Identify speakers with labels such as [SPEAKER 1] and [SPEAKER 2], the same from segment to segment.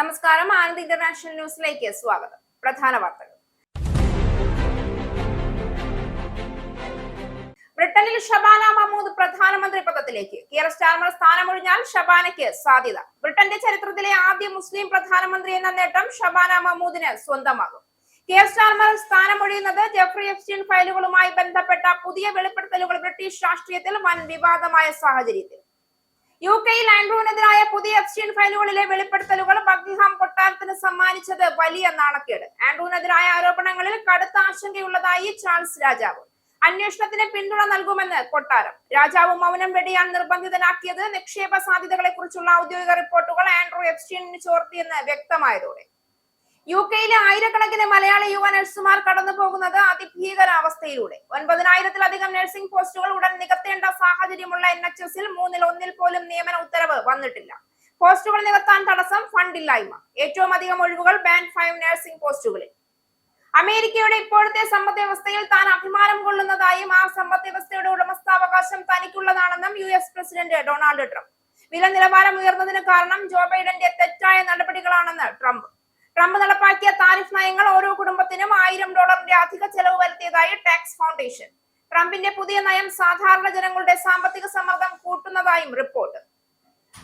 [SPEAKER 1] നമസ്കാരം. ആനന്ദ് ഇന്റർനാഷണൽ ന്യൂസിലേക്ക് സ്വാഗതം. പ്രധാന വാർത്തകൾ. ബ്രിട്ടനിൽ ഷബാന മഹ്മൂദ് പ്രധാനമന്ത്രി പദത്തിലേക്ക്. കിയർ സ്റ്റാർമർ സ്ഥാനമൊഴിഞ്ഞാൽ ഷബാനയ്ക്ക് സാധ്യത. ബ്രിട്ടന്റെ ചരിത്രത്തിലെ ആദ്യ മുസ്ലിം പ്രധാനമന്ത്രി എന്ന നേട്ടം ഷബാന മഹ്മൂദിന് സ്വന്തമാകും. കിയർ സ്റ്റാർമർ സ്ഥാനമൊഴിയുന്നത് ജെഫ്രി എപ്സ്റ്റീൻ ഫയലുകളുമായി ബന്ധപ്പെട്ട പുതിയ വെളിപ്പെടുത്തലുകൾ ബ്രിട്ടീഷ് രാഷ്ട്രീയത്തിൽ വൻ വിവാദമായ സാഹചര്യത്തിൽ യുകെയിൽ ആൻഡ്രൂവിനെതിരായ പുതിയ എപ്സ്റ്റീൻ ഫയലുകളിലെ വെളിപ്പെടുത്തലുകൾ ബക്കിംഗ്ഹാം കൊട്ടാരത്തിന് സമ്മാനിച്ചത് വലിയ നാണക്കേട്. ആൻഡ്രൂവിനെതിരായ ആരോപണങ്ങളിൽ കടുത്ത ആശങ്കയുള്ളതായി ചാൾസ് രാജാവ്. അന്വേഷണത്തിന് പിന്തുണ നൽകുമെന്ന് കൊട്ടാരം. രാജാവ് മൗനം വെടിയാൻ നിർബന്ധിതനാക്കിയത് നിക്ഷേപ സാധ്യതകളെ കുറിച്ചുള്ള ഔദ്യോഗിക റിപ്പോർട്ടുകൾ ആൻഡ്രൂ എപ്സ്റ്റീനിന് ചോർത്തിയെന്ന് വ്യക്തമായതോടെ യുകെയിലെ ആയിരക്കണക്കിന് മലയാളി യുവ നഴ്സുമാർ കടന്നു പോകുന്നത് അതിഭീകരാവസ്ഥയിലൂടെ. 9000-ലധികം നഴ്സിംഗ് പോസ്റ്റുകൾ ഉടൻ നികത്തേണ്ട സാഹചര്യമുള്ള NHS-ൽ 1/3 പോലും നിയമന ഉത്തരവ് വന്നിട്ടില്ല. പോസ്റ്റുകൾ നികത്താൻ തടസ്സം ഫണ്ടില്ലായ്മ. ഏറ്റവും അധികം ഒഴിവുകൾ ബാൻഡ് 5 നഴ്സിംഗ് പോസ്റ്റുകളിൽ. അമേരിക്കയുടെ ഇപ്പോഴത്തെ സമ്പദ് വ്യവസ്ഥയിൽ താൻ അഭിമാനം കൊള്ളുന്നതായും ആ സമ്പദ് വ്യവസ്ഥയുടെ ഉടമസ്ഥാവകാശം തനിക്കുള്ളതാണെന്നും US പ്രസിഡന്റ് ഡൊണാൾഡ് ട്രംപ്. വില നിലവാരം ഉയർന്നതിന് കാരണം ജോ ബൈഡന്റെ തെറ്റായ നടപടികളാണെന്ന് ട്രംപ് നടപ്പാക്കിയ താരിഫ് നയങ്ങൾ ഓരോ കുടുംബത്തിനും $1000 അധിക ചെലവ് വരുത്തിയതായി ടാക്സ് ഫൗണ്ടേഷൻ. ട്രംപിന്റെ പുതിയ നയം സാധാരണ ജനങ്ങളുടെ സാമ്പത്തിക സമ്മർദ്ദം കൂട്ടുന്നതായും റിപ്പോർട്ട്.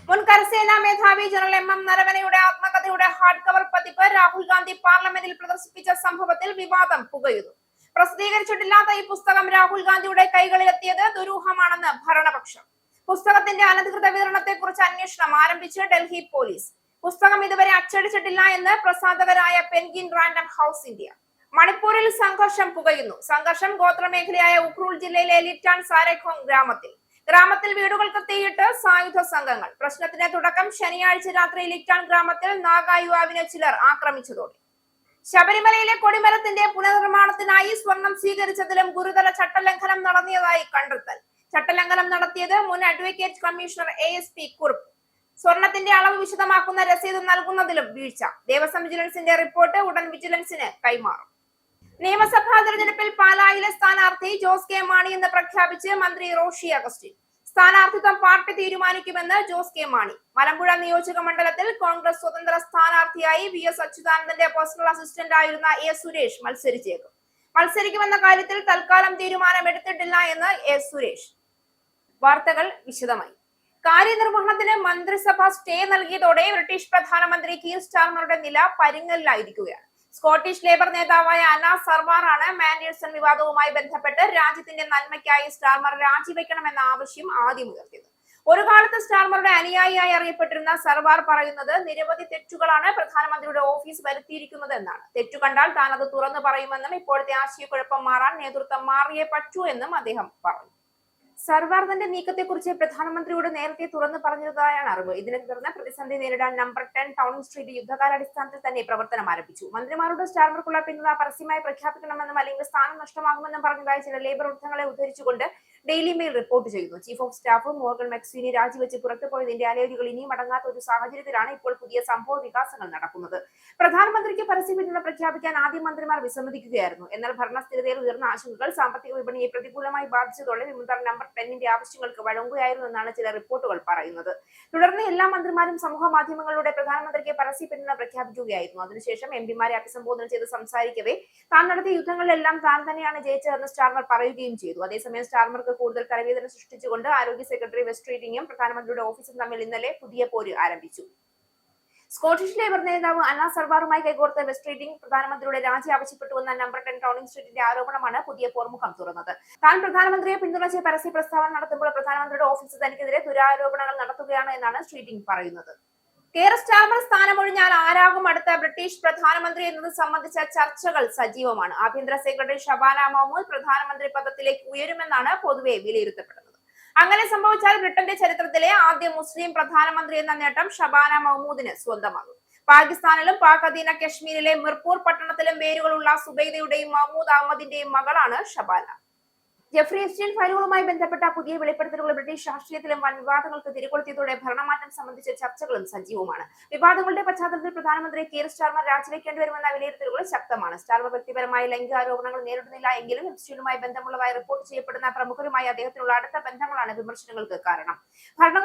[SPEAKER 1] മുൻ കരസേനാ മേധാവി ജനറൽ MM നരവനെയുടെ ആത്മകഥയുടെ ഹാർഡ് കവർ പതിപ്പ് രാഹുൽ ഗാന്ധി പാർലമെന്റിൽ പ്രദർശിപ്പിച്ച സംഭവത്തിൽ വിവാദം പുകയുന്നു. പ്രസിദ്ധീകരിച്ചിട്ടില്ലാത്ത ഈ പുസ്തകം രാഹുൽ ഗാന്ധിയുടെ കൈകളിലെത്തിയത് ദുരൂഹമാണെന്ന് ഭരണപക്ഷം. പുസ്തകത്തിന്റെ അനധികൃത വിതരണത്തെക്കുറിച്ച് അന്വേഷണം ആരംഭിച്ച് ഡൽഹി പോലീസ്. പുസ്തകം ഇതുവരെ അച്ചടിച്ചിട്ടില്ല എന്ന് പ്രസാധകരായ പെൻഗിൻ റാൻഡം ഹൗസ് ഇന്ത്യ. മണിപ്പൂരിൽ സംഘർഷം പുകയുന്നു. സംഘർഷം ഗോത്രമേഖലയായ ഉഖ്രൂൽ ജില്ലയിലെ ലിറ്റാൻ സാരേഖോങ് ഗ്രാമത്തിൽ വീടുകൾക്ക് തീയിട്ട് സായുധ സംഘങ്ങൾ. പ്രശ്നത്തിന് തുടക്കം ശനിയാഴ്ച രാത്രി ലിറ്റാൻ ഗ്രാമത്തിൽ നാഗ യുവാവിനെ ചിലർ ആക്രമിച്ചതോടെ. ശബരിമലയിലെ കൊടിമരത്തിന്റെ പുനർനിർമ്മാണത്തിനായി സ്വർണം സ്വീകരിച്ചതിലും ഗുരുതര ചട്ടലംഘനം നടത്തിയതായി കണ്ടെത്തൽ. ചട്ടലംഘനം നടത്തിയത് മുൻ അഡ്വക്കേറ്റ് കമ്മീഷണർ ASP കുറുപ്പ്. സ്വർണത്തിന്റെ അളവ് വിശദമാക്കുന്ന രസീത് നൽകുന്നതിലും വീഴ്ച. ദേവസ്വം വിജിലൻസിന്റെ റിപ്പോർട്ട് ഉടൻ വിജിലൻസിന് കൈമാറും. നിയമസഭാ തെരഞ്ഞെടുപ്പിൽ പാലായിലെ സ്ഥാനാർത്ഥി ജോസ് കെ മാണി എന്ന് പ്രഖ്യാപിച്ച് മന്ത്രി റോഷി അഗസ്റ്റിൻ. സ്ഥാനാർത്ഥിത്വം പാർട്ടി തീരുമാനിക്കുമെന്ന് ജോസ് കെ മാണി. മലമ്പുഴ നിയോജക മണ്ഡലത്തിൽ കോൺഗ്രസ് സ്വതന്ത്ര സ്ഥാനാർത്ഥിയായി VS അച്യുതാനന്ദന്റെ പേഴ്സണൽ അസിസ്റ്റന്റ് ആയിരുന്ന A സുരേഷ് മത്സരിക്കുമെന്ന കാര്യത്തിൽ തൽക്കാലം തീരുമാനമെടുത്തിട്ടില്ല എന്ന് A സുരേഷ്. വാർത്തകൾ വിശദമായി. കാര്യനിർവഹണത്തിന് മന്ത്രിസഭ സ്റ്റേ നൽകിയതോടെ ബ്രിട്ടീഷ് പ്രധാനമന്ത്രി കീർ സ്റ്റാർമറുടെ നില പരുങ്ങലിലായിരിക്കുകയാണ്. സ്കോട്ടിഷ് ലേബർ നേതാവായ അന്ന സർവാറാണ് മാൻഡേഴ്സൺ വിവാദവുമായി ബന്ധപ്പെട്ട് രാജ്യത്തിന്റെ നന്മയ്ക്കായി സ്റ്റാർമർ രാജിവെക്കണമെന്ന ആവശ്യം ആദ്യം ഉയർത്തിയത്. ഒരു കാലത്ത് സ്റ്റാർമറുടെ അനുയായിയായി അറിയപ്പെട്ടിരുന്ന സർവാർ പറയുന്നത് നിരവധി തെറ്റുകളാണ് പ്രധാനമന്ത്രിയുടെ ഓഫീസ് വരുത്തിയിരിക്കുന്നത് എന്നാണ്. തെറ്റു കണ്ടാൽ താൻ അത് തുറന്നു പറയുമെന്നും ഇപ്പോഴത്തെ ആശയക്കുഴപ്പം മാറാൻ നേതൃത്വം മാറിയേ പറ്റൂ എന്നും അദ്ദേഹം പറഞ്ഞു. സർവാർ തന്റെ നീക്കത്തെക്കുറിച്ച് പ്രധാനമന്ത്രിയോട് നേരത്തെ തുറന്നു പറഞ്ഞതായാണ് അറിവ്. ഇതിനെ തുടർന്ന് പ്രതിസന്ധി നേരിടാൻ നമ്പർ 10 ടൗണിംഗ് സ്ട്രീറ്റ് യുദ്ധകാലാടിസ്ഥാനത്തിൽ തന്നെ പ്രവർത്തനം ആരംഭിച്ചു. മന്ത്രിമാരുടെ സ്റ്റാർമർക്കുള്ള പിന്തുണ പരസ്യമായി പ്രഖ്യാപിക്കണമെന്നും അല്ലെങ്കിൽ സ്ഥാനം നഷ്ടമാകുമെന്നും പറഞ്ഞതായി ചില ലേബർ വൃത്തങ്ങളെ ഉദ്ധരിച്ചുകൊണ്ട് ഡെയിലി മെയിൽ റിപ്പോർട്ട് ചെയ്യുന്നു. ചീഫ് ഓഫ് സ്റ്റാഫ് മോർഗൻ മെക്സ്വീനി രാജിവെച്ച് പുറത്തുപോയതിന്റെ അലയൊലികൾ ഇനിയും അടങ്ങാത്ത ഒരു സാഹചര്യത്തിലാണ് ഇപ്പോൾ പുതിയ സംഭവ വികാസങ്ങൾ നടക്കുന്നത്. പ്രധാനമന്ത്രിക്ക് പരസ്യ പിന്തുണ പ്രഖ്യാപിക്കാൻ ആദ്യം മന്ത്രിമാർ വിസമ്മതിക്കുകയായിരുന്നു. എന്നാൽ ഭരണസ്ഥിരതയിൽ ഉയർന്ന ആശങ്കകൾ സാമ്പത്തിക വിപണിയെ പ്രതികൂലമായി ബാധിച്ചതോടെ വിമുദ്ര നമ്പർ 10ന്റെ ആവശ്യങ്ങൾക്ക് വഴങ്ങുകയായിരുന്നു എന്നാണ് ചില റിപ്പോർട്ടുകൾ പറയുന്നത്. തുടർന്ന് എല്ലാ മന്ത്രിമാരും സമൂഹ മാധ്യമങ്ങളിലൂടെ പ്രധാനമന്ത്രിക്ക് പരസ്യ പിന്തുണ പ്രഖ്യാപിക്കുകയായിരുന്നു. അതിനുശേഷം MPമാരെ അഭിസംബോധന ചെയ്ത് സംസാരിക്കവേ താൻ നടത്തിയ യുദ്ധങ്ങളിലെല്ലാം താൻ തന്നെയാണ് ജയിച്ചതെന്ന് സ്റ്റാർമർ പറയുകയും ചെയ്തു. അതേസമയം സ്റ്റാർമർക്ക് കൂടുതൽ തലവേദന സൃഷ്ടിച്ചുകൊണ്ട് ആരോഗ്യ സെക്രട്ടറി വെസ്ട്രീറ്റിംഗും പ്രധാനമന്ത്രിയുടെ ഓഫീസും തമ്മിൽ ഇന്നലെ പുതിയ പോര് ആരംഭിച്ചു. സ്കോട്ടിഷ് ലേബർ നേതാവ് അന്ന സർവാറുമായി കൈകോർത്ത് വെസ്ട്രീറ്റിംഗ് പ്രധാനമന്ത്രിയുടെ രാജി ആവശ്യപ്പെട്ടുവെന്ന നമ്പർ 10 ടൗണിംഗ് സ്ട്രീറ്റിന്റെ ആരോപണമാണ് പുതിയ പോർമുഖം തുറന്നത്. താൻ പ്രധാനമന്ത്രിയെ പിന്തുണച്ച് പരസ്യ പ്രസ്താവന നടത്തുമ്പോൾ പ്രധാനമന്ത്രിയുടെ ഓഫീസ് തനിക്കെതിരെ ദുരാരോപണങ്ങൾ നടത്തുകയാണ് എന്നാണ് സ്ട്രീറ്റിംഗ് പറയുന്നത്. കിയർ സ്റ്റാർമർ സ്ഥാനമൊഴിഞ്ഞാൽ ആരാകും അടുത്ത ബ്രിട്ടീഷ് പ്രധാനമന്ത്രി എന്നത് സംബന്ധിച്ച ചർച്ചകൾ സജീവമാണ്. ആഭ്യന്തര സെക്രട്ടറി ഷബാന മഹ്മൂദ് പ്രധാനമന്ത്രി പദത്തിലേക്ക് ഉയരുമെന്നാണ് പൊതുവെ വിലയിരുത്തപ്പെടുന്നത്. അങ്ങനെ സംഭവിച്ചാൽ ബ്രിട്ടന്റെ ചരിത്രത്തിലെ ആദ്യ മുസ്ലിം പ്രധാനമന്ത്രി എന്ന നേട്ടം ഷബാന മഹ്മൂദിന് സ്വന്തമാകും. പാകിസ്ഥാനിലും പാക് അധീന കശ്മീരിലെ മിർപൂർ പട്ടണത്തിലും വേരുകളുള്ള സുബൈദയുടെയും മഹ്മൂദ് അഹമ്മദിന്റെയും മകളാണ് ഷബാന. ജെഫ്രി എപ്സ്റ്റീൻ ഫയലുകളുമായി ബന്ധപ്പെട്ട പുതിയ വെളിപ്പെടുത്തലുകൾ ബ്രിട്ടീഷ് രാഷ്ട്രീയത്തിലും വൻ വിവാദങ്ങൾക്ക് തിരികൊളുത്തിയതോടെ ഭരണമാറ്റം സംബന്ധിച്ച ചർച്ചകളും സജീവമാണ്. വിവാദങ്ങളുടെ പശ്ചാത്തലത്തിൽ പ്രധാനമന്ത്രി കീർ സ്റ്റാർമർ രാജിവെക്കേണ്ടി വരുമെന്ന വിലയിരുത്തലുകൾ ശക്തമാണ്. സ്റ്റാർമർ വ്യക്തിപരമായ ലൈംഗിക ആരോപണങ്ങൾ നേരിടുന്നില്ല എങ്കിലും എപ്സ്റ്റീനുമായി ബന്ധമുള്ളതായി റിപ്പോർട്ട് ചെയ്യപ്പെടുന്ന പ്രമുഖരുമായി അദ്ദേഹത്തിനുള്ള അടുത്ത ബന്ധങ്ങളാണ് വിമർശനങ്ങൾക്ക് കാരണം.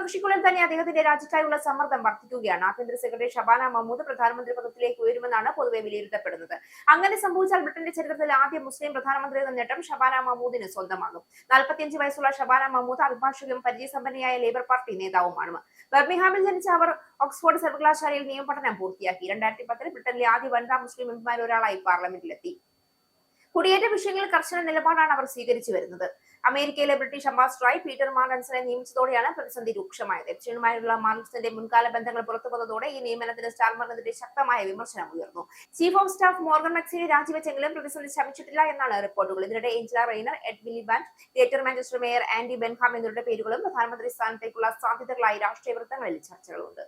[SPEAKER 1] പ്രവിശ്യകളിൽ തന്നെ അദ്ദേഹത്തിന്റെ രാജ്യക്കായുള്ള സമ്മർദ്ദം വർദ്ധിക്കുകയാണ്. ആഭ്യന്തര സെക്രട്ടറി ഷബാന മഹ്മൂദ് പ്രധാനമന്ത്രി പദത്തിലേക്ക് ഉയരുമെന്നാണ് പൊതുവെ വിലയിരുത്തപ്പെടുന്നത്. അങ്ങനെ സംഭവിച്ചാൽ ബ്രിട്ടന്റെ ചരിത്രത്തിൽ ആദ്യ മുസ്ലിം പ്രധാനമന്ത്രി എന്ന നേട്ടം ഷബാന മഹ്മൂദിന് സ്വന്തമാകും. 45 വയസ്സുള്ള ഷബാന മഹ്മൂദ് അഭിഭാഷകയും പരിചയസമ്പന്നയായ ലേബർ പാർട്ടി നേതാവുമാണ്. ബർമിംഗ്ഹാമിൽ ജനിച്ച അവർ ഓക്സ്ഫോർഡ് സർവകലാശാലയിൽ നിയമപഠനം പൂർത്തിയാക്കി. 2010 ബ്രിട്ടനിലെ ആദ്യ വനിതാ മുസ്ലിം എംപിമാരിൽ ഒരാളായി പാർലമെന്റിലെത്തി. കുടിയേറ്റ വിഷയങ്ങളിൽ കർശന നിലപാടാണ് അവർ സ്വീകരിച്ചു വരുന്നത്. അമേരിക്കയിലെ ബ്രിട്ടീഷ് അംബാസിഡറായി പീറ്റർ മാർഗൻസനെ നിയമിച്ചതോടെയാണ് പ്രതിസന്ധി രൂക്ഷമായത്. എപ്സ്റ്റീനുമായുള്ള മാർഗൻസന്റെ മുൻകാല ബന്ധങ്ങൾ പുറത്തുവന്നതോടെ ഈ നിയമനത്തിന് സ്റ്റാർമറിനെതിരെ ശക്തമായ വിമർശനം ഉയർന്നു. ചീഫ് ഓഫ് സ്റ്റാഫ് മോർഗൻ മക്സിനെ രാജിവെച്ചെങ്കിലും പ്രതിസന്ധി ശമിച്ചിട്ടില്ല എന്നാണ് റിപ്പോർട്ടുകൾ. ഇതിനിടെ Angela Rayner, Ed Miliband, Greater Manchester mayor Andy Burnham എന്നിവരുടെ പേരുകളും പ്രധാനമന്ത്രി സ്ഥാനത്തേക്കുള്ള സാധ്യതകളായി രാഷ്ട്രീയ വൃത്തങ്ങളിൽ ചർച്ചകളുണ്ട്.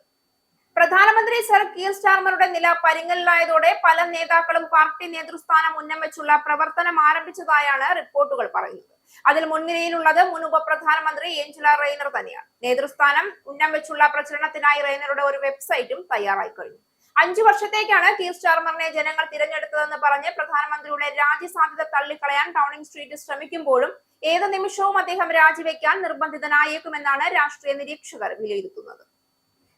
[SPEAKER 1] പ്രധാനമന്ത്രി സർ കീർ സ്റ്റാർമറുടെ നില പരിങ്ങലിലായതോടെ പല നേതാക്കളും പാർട്ടി നേതൃസ്ഥാനം ഉന്നം വെച്ചുള്ള പ്രവർത്തനം ആരംഭിച്ചതായാണ് റിപ്പോർട്ടുകൾ പറയുന്നത്. അതിൽ മുൻനിരയിലുള്ളത് മുൻ ഉപപ്രധാനമന്ത്രി ഏഞ്ചല റെയ്നർ തന്നെയാണ്. നേതൃസ്ഥാനം ഉന്നം വെച്ചുള്ള പ്രചരണത്തിനായി റെയ്നറുടെ ഒരു വെബ്സൈറ്റും തയ്യാറായി കഴിഞ്ഞു. 5 വർഷത്തേക്കാണ് കീർ സ്റ്റാർമറിനെ ജനങ്ങൾ തിരഞ്ഞെടുത്തതെന്ന് പറഞ്ഞ് പ്രധാനമന്ത്രിയുടെ രാജ്യസാധ്യത തള്ളിക്കളയാൻ ഡൗണിംഗ് സ്ട്രീറ്റ് ശ്രമിക്കുമ്പോഴും ഏത് നിമിഷവും അദ്ദേഹം രാജിവെക്കാൻ നിർബന്ധിതനായേക്കുമെന്നാണ് രാഷ്ട്രീയ നിരീക്ഷകർ വിലയിരുത്തുന്നത്.